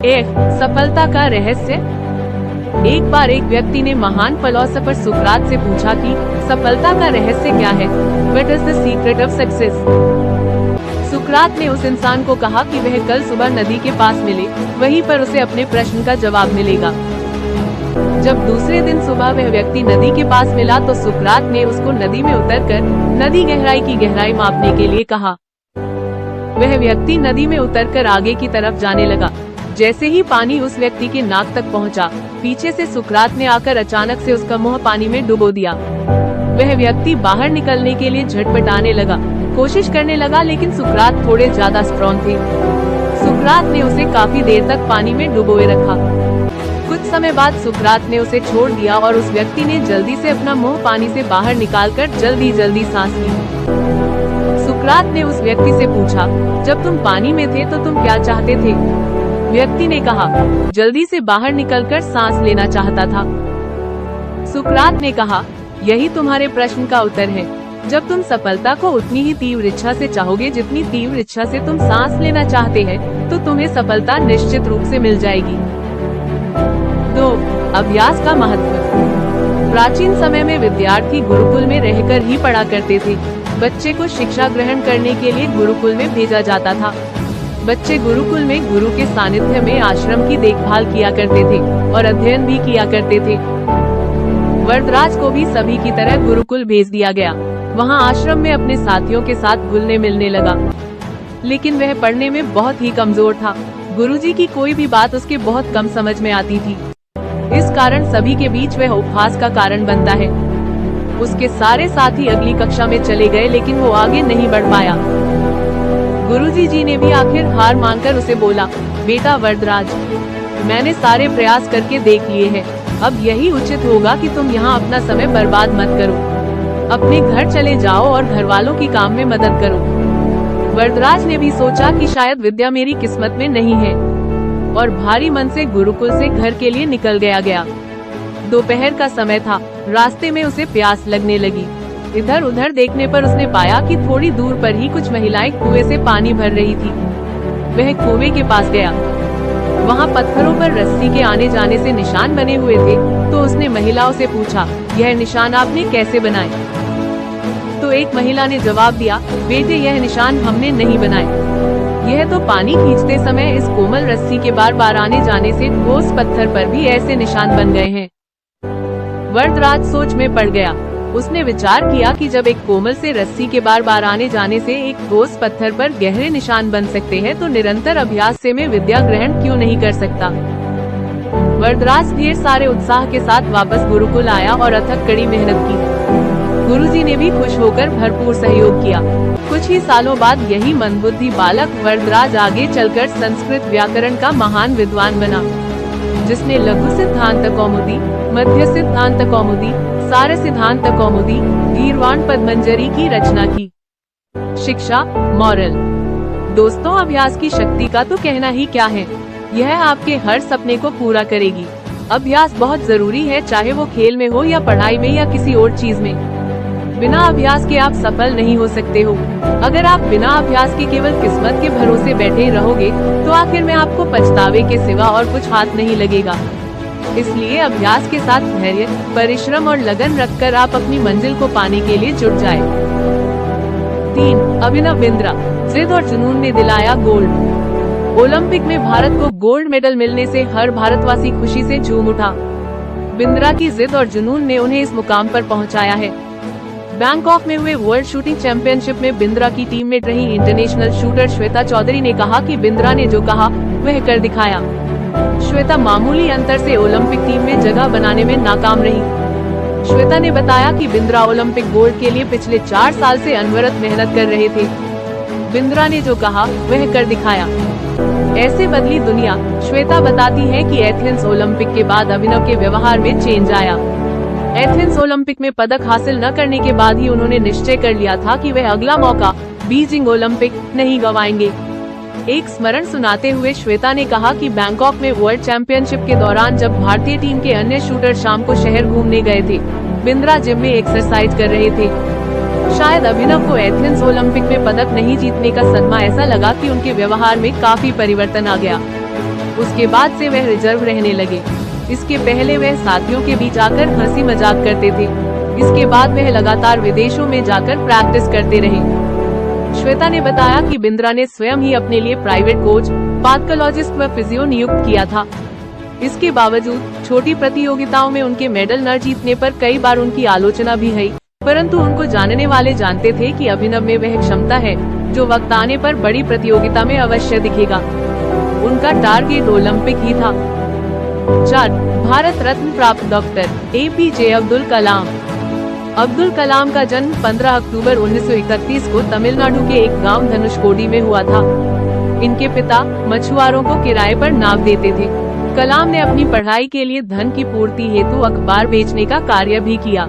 एक सफलता का रहस्य। एक बार एक व्यक्ति ने महान फिलोसोफर सुकरात से पूछा कि सफलता का रहस्य क्या है? What is the secret of success? सुकरात ने उस इंसान को कहा कि वह कल सुबह नदी के पास मिले, वहीं पर उसे अपने प्रश्न का जवाब मिलेगा। जब दूसरे दिन सुबह वह व्यक्ति नदी के पास मिला तो सुकरात ने उसको नदी में उतरकर नदी गहराई की गहराई मापने के लिए कहा। वह व्यक्ति नदी में उतरकर आगे की तरफ जाने लगा। जैसे ही पानी उस व्यक्ति के नाक तक पहुंचा, पीछे से सुकरात ने आकर अचानक से उसका मुंह पानी में डुबो दिया। वह व्यक्ति बाहर निकलने के लिए झटपटाने लगा, कोशिश करने लगा, लेकिन सुकरात थोड़े ज्यादा स्ट्रॉन्ग थे। सुकरात ने उसे काफी देर तक पानी में डुबोए रखा। कुछ समय बाद सुकरात ने उसे छोड़ दिया और उस व्यक्ति ने जल्दी से अपना मुंह पानी से बाहर निकालकर जल्दी सांस ली। सुकरात ने उस व्यक्ति से पूछा, जब तुम पानी में थे तो तुम क्या चाहते थे? व्यक्ति ने कहा, जल्दी से बाहर निकलकर सांस लेना चाहता था। सुकरात ने कहा, यही तुम्हारे प्रश्न का उत्तर है। जब तुम सफलता को उतनी ही तीव्र इच्छा से चाहोगे जितनी तीव्र इच्छा से तुम सांस लेना चाहते हैं, तो तुम्हें सफलता निश्चित रूप से मिल जाएगी। 2. अभ्यास का महत्व। प्राचीन समय में विद्यार्थी गुरुकुल में रहकर ही पढ़ा करते थे। बच्चे को शिक्षा ग्रहण करने के लिए गुरुकुल में भेजा जाता था। बच्चे गुरुकुल में गुरु के सानिध्य में आश्रम की देखभाल किया करते थे और अध्ययन भी किया करते थे। वरदराज को भी सभी की तरह गुरुकुल भेज दिया गया। वहाँ आश्रम में अपने साथियों के साथ घुलने मिलने लगा, लेकिन वह पढ़ने में बहुत ही कमजोर था। गुरुजी की कोई भी बात उसके बहुत कम समझ में आती थी। इस कारण सभी के बीच वह उपहास का कारण बनता है। उसके सारे साथी अगली कक्षा में चले गए, लेकिन वो आगे नहीं बढ़ पाया। गुरुजी जी ने भी आखिर हार मानकर उसे बोला, बेटा वरदराज, मैंने सारे प्रयास करके देख लिए हैं। अब यही उचित होगा कि तुम यहाँ अपना समय बर्बाद मत करो। अपने घर चले जाओ और घर वालों की काम में मदद करो। वरदराज ने भी सोचा कि शायद विद्या मेरी किस्मत में नहीं है और भारी मन से गुरुकुल से घर के लिए निकल गया। दोपहर का समय था। रास्ते में उसे प्यास लगने लगी। इधर उधर देखने पर उसने पाया कि थोड़ी दूर पर ही कुछ महिलाएं कुएं से पानी भर रही थी। वह कुएं के पास गया। वहाँ पत्थरों पर रस्सी के आने जाने से निशान बने हुए थे, तो उसने महिलाओं से पूछा, यह निशान आपने कैसे बनाए? तो एक महिला ने जवाब दिया, बेटे, यह निशान हमने नहीं बनाए। यह तो पानी खींचते समय इस कोमल रस्सी के बार बार आने जाने से ठोस पत्थर पर भी ऐसे निशान बन गए हैं। वरदराज सोच में पड़ गया। उसने विचार किया कि जब एक कोमल से रस्सी के बार बार आने जाने से एक ठोस पत्थर पर गहरे निशान बन सकते हैं, तो निरंतर अभ्यास से मैं विद्या ग्रहण क्यों नहीं कर सकता। वरदराज ढेर सारे उत्साह के साथ वापस गुरुकुल आया और अथक कड़ी मेहनत की। गुरुजी ने भी खुश होकर भरपूर सहयोग किया। कुछ ही सालों बाद यही मंदबुद्धि बालक वरदराज आगे चलकर संस्कृत व्याकरण का महान विद्वान बना, जिसने लघु सिद्धांत कौमुदी, मध्य सिद्धांत कौमुदी, सार सिद्धांत कौमुदी, गीर्वाण पद्मंजरी की रचना की। शिक्षा, मॉरल। दोस्तों, अभ्यास की शक्ति का तो कहना ही क्या है। यह आपके हर सपने को पूरा करेगी। अभ्यास बहुत जरूरी है, चाहे वो खेल में हो या पढ़ाई में या किसी और चीज में। बिना अभ्यास के आप सफल नहीं हो सकते हो। अगर आप बिना अभ्यास के केवल किस्मत के भरोसे बैठे रहोगे, तो आखिर में आपको पछतावे के सिवा और कुछ हाथ नहीं लगेगा। इसलिए अभ्यास के साथ धैर्य, परिश्रम और लगन रखकर आप अपनी मंजिल को पाने के लिए जुट जाए। 3. अभिनव बिंद्रा। जिद और जुनून ने दिलाया गोल्ड। ओलंपिक में भारत को गोल्ड मेडल मिलने से हर भारतवासी खुशी से झूम उठा। बिंद्रा की जिद और जुनून ने उन्हें इस मुकाम पर पहुंचाया है। बैंकॉक में हुए वर्ल्ड शूटिंग चैंपियनशिप में बिंद्रा की टीममेट रही इंटरनेशनल शूटर श्वेता चौधरी ने कहा कि बिंद्रा ने जो कहा वह कर दिखाया। श्वेता मामूली अंतर से ओलंपिक टीम में जगह बनाने में नाकाम रही। श्वेता ने बताया कि बिंद्रा ओलंपिक गोल्ड के लिए पिछले 4 साल से अनवरत मेहनत कर रहे थे। बिंद्रा ने जो कहा वह कर दिखाया। ऐसे बदली दुनिया। श्वेता बताती है कि एथेंस ओलंपिक के बाद अभिनव के व्यवहार में चेंज आया। एथेंस ओलंपिक में पदक हासिल न करने के बाद ही उन्होंने निश्चय कर लिया था कि वह अगला मौका बीजिंग ओलंपिक नहीं गंवाएंगे। एक स्मरण सुनाते हुए श्वेता ने कहा कि बैंकॉक में वर्ल्ड चैंपियनशिप के दौरान जब भारतीय टीम के अन्य शूटर शाम को शहर घूमने गए थे, बिंद्रा जिम में एक्सरसाइज कर रहे थे। शायद अभिनव को एथेंस ओलंपिक में पदक नहीं जीतने का सदमा ऐसा लगा कि उनके व्यवहार में काफी परिवर्तन आ गया। उसके बाद से वह रिजर्व रहने लगे। इसके पहले वह साथियों के बीच आकर हंसी मजाक करते थे। इसके बाद वह लगातार विदेशों में जाकर प्रैक्टिस करते रहे। श्वेता ने बताया कि बिंद्रा ने स्वयं ही अपने लिए प्राइवेट कोच, पैथोलॉजिस्ट व फिजियो नियुक्त किया था। इसके बावजूद छोटी प्रतियोगिताओं में उनके मेडल न जीतने पर कई बार उनकी आलोचना भी हुई, परंतु उनको जानने वाले जानते थे कि अभिनव में वह क्षमता है जो वक्त आने पर बड़ी प्रतियोगिता में अवश्य दिखेगा। उनका टारगेट ओलंपिक ही था। 4. भारत रत्न प्राप्त डॉक्टर APJ अब्दुल कलाम। अब्दुल कलाम का जन्म 15 अक्टूबर 1931 को तमिलनाडु के एक गांव धनुषकोडी में हुआ था। इनके पिता मछुआरों को किराए पर नाव देते थे। कलाम ने अपनी पढ़ाई के लिए धन की पूर्ति हेतु अखबार बेचने का कार्य भी किया।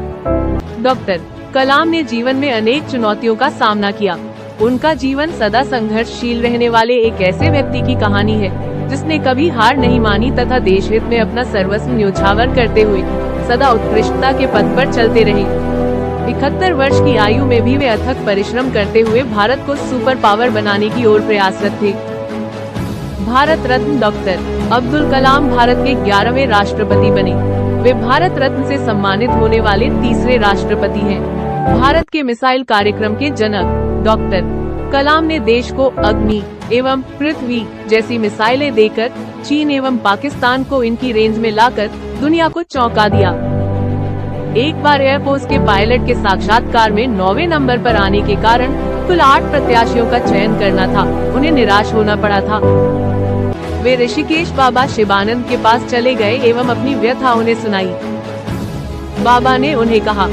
डॉक्टर कलाम ने जीवन में अनेक चुनौतियों का सामना किया। उनका जीवन सदा संघर्षशील रहने वाले एक ऐसे व्यक्ति की कहानी है जिसने कभी हार नहीं मानी तथा देश हित में अपना सर्वस्व न्योछावर करते हुए सदा उत्कृष्टता के पथ पर चलते रहे। 71 वर्ष की आयु में भी वे अथक परिश्रम करते हुए भारत को सुपर पावर बनाने की ओर प्रयासरत थे। भारत रत्न डॉक्टर अब्दुल कलाम भारत के 11वें राष्ट्रपति बने। वे भारत रत्न से सम्मानित होने वाले तीसरे राष्ट्रपति हैं। भारत के मिसाइल कार्यक्रम के जनक डॉक्टर कलाम ने देश को अग्नि एवं पृथ्वी जैसी मिसाइलें देकर चीन एवं पाकिस्तान को इनकी रेंज में लाकर दुनिया को चौंका दिया। एक बार एयरफोर्स के पायलट के साक्षात्कार में 9वें नंबर पर आने के कारण कुल 8 प्रत्याशियों का चयन करना था, उन्हें निराश होना पड़ा था। वे ऋषिकेश बाबा शिवानंद के पास चले गए एवं अपनी व्यथा उन्हें सुनाई। बाबा ने उन्हें कहा,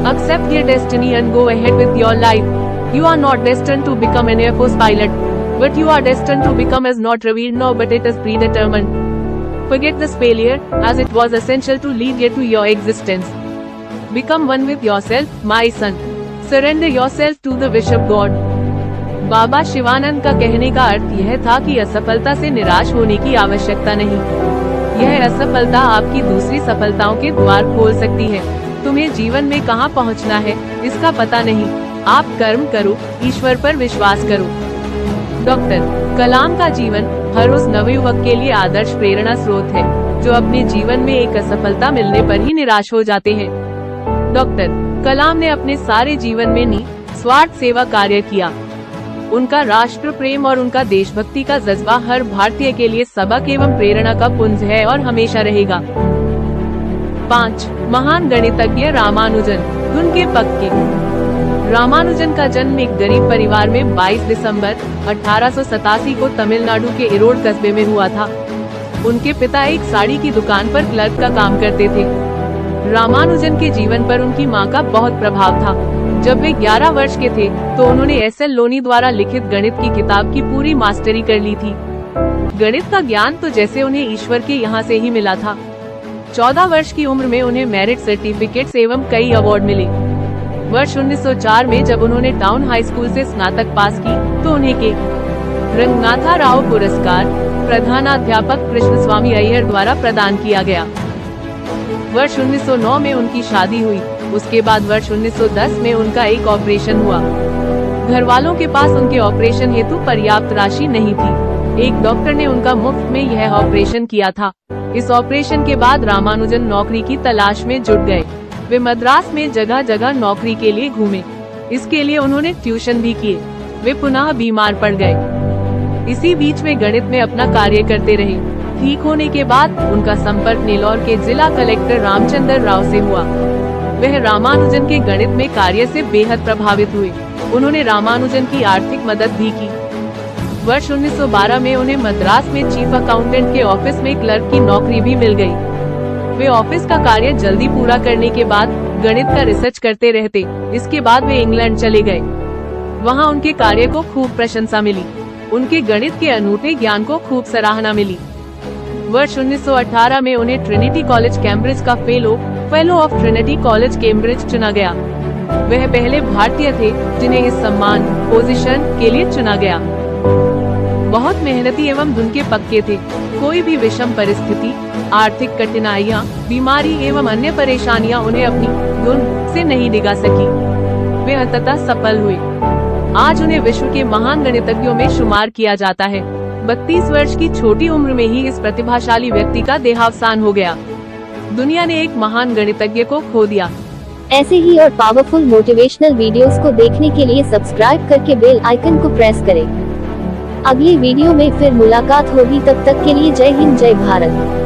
Accept your destiny and go ahead with your life. You are not destined to become an Air Force pilot, but you are destined to become as not revealed now but it is predetermined. Forget this failure, as it was essential to lead you to your existence. Become one with yourself, my son. Surrender yourself to the wish of God. बाबा शिवानंद का कहने का अर्थ यह था कि असफलता से निराश होने की आवश्यकता नहीं। यह असफलता आपकी दूसरी सफलताओं के द्वार खोल सकती है। तुम्हें जीवन में कहां पहुंचना है इसका पता नहीं, आप कर्म करो, ईश्वर पर विश्वास करो। डॉक्टर कलाम का जीवन हर उस नवयुवक के लिए आदर्श प्रेरणा स्रोत है जो अपने जीवन में एक असफलता मिलने पर ही निराश हो जाते हैं। डॉक्टर कलाम ने अपने सारे जीवन में निस्वार्थ सेवा कार्य किया। उनका राष्ट्र प्रेम और उनका देशभक्ति का जज्बा हर भारतीय के लिए सबक एवं प्रेरणा का पुंज है और हमेशा रहेगा। 5. महान गणितज्ञ रामानुजन। उनके पक्के रामानुजन का जन्म एक गरीब परिवार में 22 दिसंबर 1887 को तमिलनाडु के इरोड कस्बे में हुआ था। उनके पिता एक साड़ी की दुकान पर क्लर्क का काम करते थे। रामानुजन के जीवन पर उनकी मां का बहुत प्रभाव था। जब वे 11 वर्ष के थे तो उन्होंने SL लोनी द्वारा लिखित गणित की किताब की पूरी मास्टरी कर ली थी। गणित का ज्ञान तो जैसे उन्हें ईश्वर के यहाँ से ही मिला था। 14 वर्ष की उम्र में उन्हें मेरिट सर्टिफिकेट्स एवं कई अवार्ड मिले। वर्ष 1904 में जब उन्होंने टाउन हाई स्कूल से स्नातक पास की तो उन्हें के रंगनाथा राव पुरस्कार प्रधानाध्यापक कृष्ण स्वामी अय्यर द्वारा प्रदान किया गया। वर्ष 1909 में उनकी शादी हुई। उसके बाद वर्ष 1910 में उनका एक ऑपरेशन हुआ। घर वालों के पास उनके ऑपरेशन हेतु पर्याप्त राशि नहीं थी। एक डॉक्टर ने उनका मुफ्त में यह ऑपरेशन किया था। इस ऑपरेशन के बाद रामानुजन नौकरी की तलाश में जुट गए। वे मद्रास में जगह जगह नौकरी के लिए घूमे। इसके लिए उन्होंने ट्यूशन भी किए। वे पुनः बीमार पड़ गए। इसी बीच वे गणित में अपना कार्य करते रहे। ठीक होने के बाद उनका संपर्क नेल्लोर के जिला कलेक्टर रामचंद्र राव से हुआ। वह रामानुजन के गणित में कार्य से बेहद प्रभावित हुए। उन्होंने रामानुजन की आर्थिक मदद भी की। वर्ष 1912 में उन्हें मद्रास में चीफ अकाउंटेंट के ऑफिस में क्लर्क की नौकरी भी मिल गई। वे ऑफिस का कार्य जल्दी पूरा करने के बाद गणित का रिसर्च करते रहते। इसके बाद वे इंग्लैंड चले गए। वहां उनके कार्य को खूब प्रशंसा मिली। उनके गणित के अनूठे ज्ञान को खूब सराहना मिली। वर्ष 1918 में उन्हें ट्रिनिटी कॉलेज कैम्ब्रिज का fellow of Trinity college Cambridge चुना गया। वह पहले भारतीय थे जिन्हें इस सम्मान पोजीशन के लिए चुना गया। बहुत मेहनती एवं धुन के पक्के थे। कोई भी विषम परिस्थिति, आर्थिक कठिनाइयाँ, बीमारी एवं अन्य परेशानियाँ उन्हें अपनी धुन से नहीं डिगा सकी। वे अंततः सफल हुए। आज उन्हें विश्व के महान गणितज्ञों में शुमार किया जाता है। 32 वर्ष की छोटी उम्र में ही इस प्रतिभाशाली व्यक्ति का देहावसान हो गया। दुनिया ने एक महान गणितज्ञ को खो दिया। ऐसे ही और पावरफुल मोटिवेशनल वीडियोस को देखने के लिए सब्सक्राइब करके बेल आइकन को प्रेस करें। अगली वीडियो में फिर मुलाकात होगी, तब तक के लिए जय हिंद जय भारत।